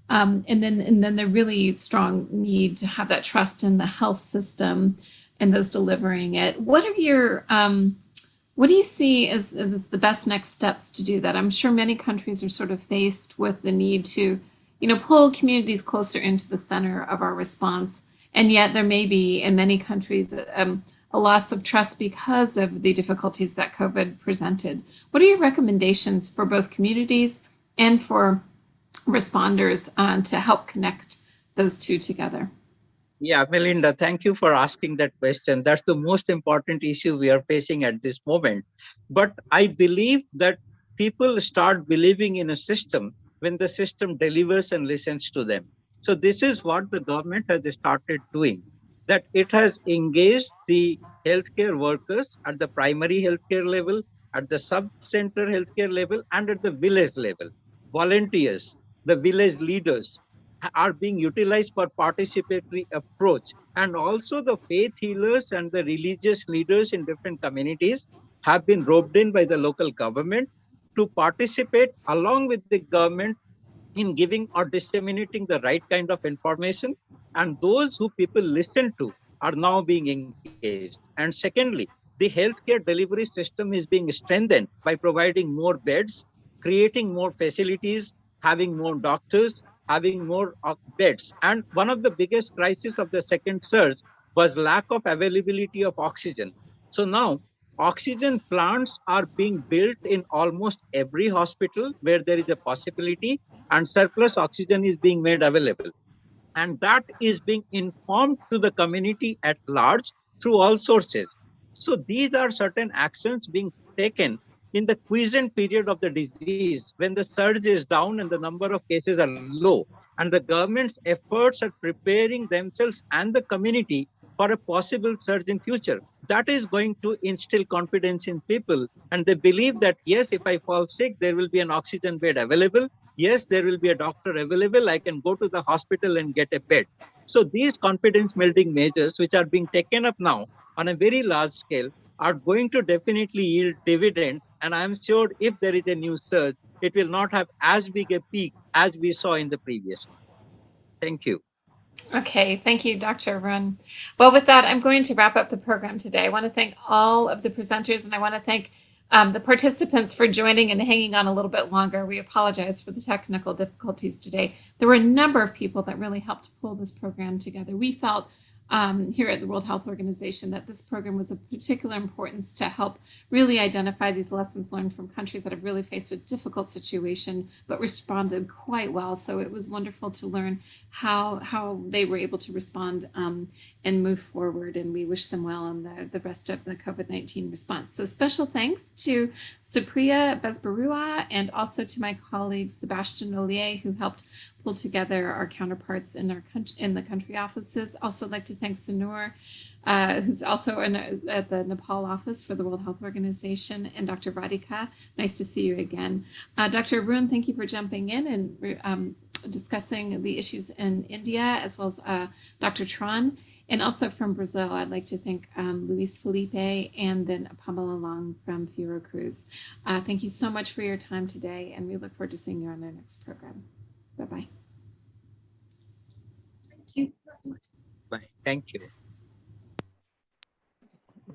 and then the really strong need to have that trust in the health system and those delivering it. What are your what do you see as the best next steps to do that? I'm sure many countries are sort of faced with the need to, pull communities closer into the center of our response. And yet there may be in many countries a a loss of trust because of the difficulties that COVID presented. What are your recommendations for both communities and for responders to help connect those two together? Yeah, Melinda, thank you for asking that question. That's the most important issue we are facing at this moment. But I believe that people start believing in a system when the system delivers and listens to them. So this is what the government has started doing, that it has engaged the healthcare workers at the primary healthcare level, at the sub-center healthcare level, and at the village level. Volunteers, the village leaders, are being utilized for participatory approach. And also the faith healers and the religious leaders in different communities have been roped in by the local government to participate along with the government in giving or disseminating the right kind of information. And those who people listen to are now being engaged. And secondly, the healthcare delivery system is being strengthened by providing more beds, creating more facilities, having more doctors, having more beds. And one of the biggest crises of the second surge was lack of availability of oxygen. So now oxygen plants are being built in almost every hospital where there is a possibility, and surplus oxygen is being made available. And that is being informed to the community at large through all sources. So these are certain actions being taken in the quiescent period of the disease, when the surge is down and the number of cases are low, and the government's efforts are preparing themselves and the community for a possible surge in future. That is going to instill confidence in people, and they believe that yes, if I fall sick, there will be an oxygen bed available. Yes, there will be a doctor available. I can go to the hospital and get a bed. So these confidence building measures, which are being taken up now on a very large scale, are going to definitely yield dividends. And I'm sure if there is a new surge, it will not have as big a peak as we saw in the previous one. Thank you. Okay, thank you, Dr. Arun. Well, with that, I'm going to wrap up the program today. I want to thank all of the presenters, and I want to thank the participants for joining and hanging on a little bit longer. We apologize for the technical difficulties today. There were a number of people that really helped pull this program together. We felt here at the World Health Organization that this program was of particular importance to help really identify these lessons learned from countries that have really faced a difficult situation but responded quite well. So it was wonderful to learn how they were able to respond and move forward, and we wish them well on the rest of the COVID-19 response. So special thanks to Supriya Besbarua and also to my colleague Sebastian Ollier, who helped pull together our counterparts in the country offices. Also like to thank Sanur, who's also at the Nepal office for the World Health Organization, and Dr. Radhika. Nice to see you again. Dr. Arun, thank you for jumping in and discussing the issues in India, as well as Dr. Tran. And also from Brazil, I'd like to thank Luis Felipe and then Pamela Long from Fiocruz. Thank you so much for your time today, and we look forward to seeing you on our next program. Bye-bye. Thank you. Bye. Thank you.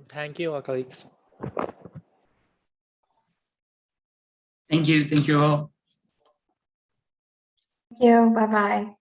Thank you, our colleagues. Thank you. Thank you all. Thank you. Bye-bye.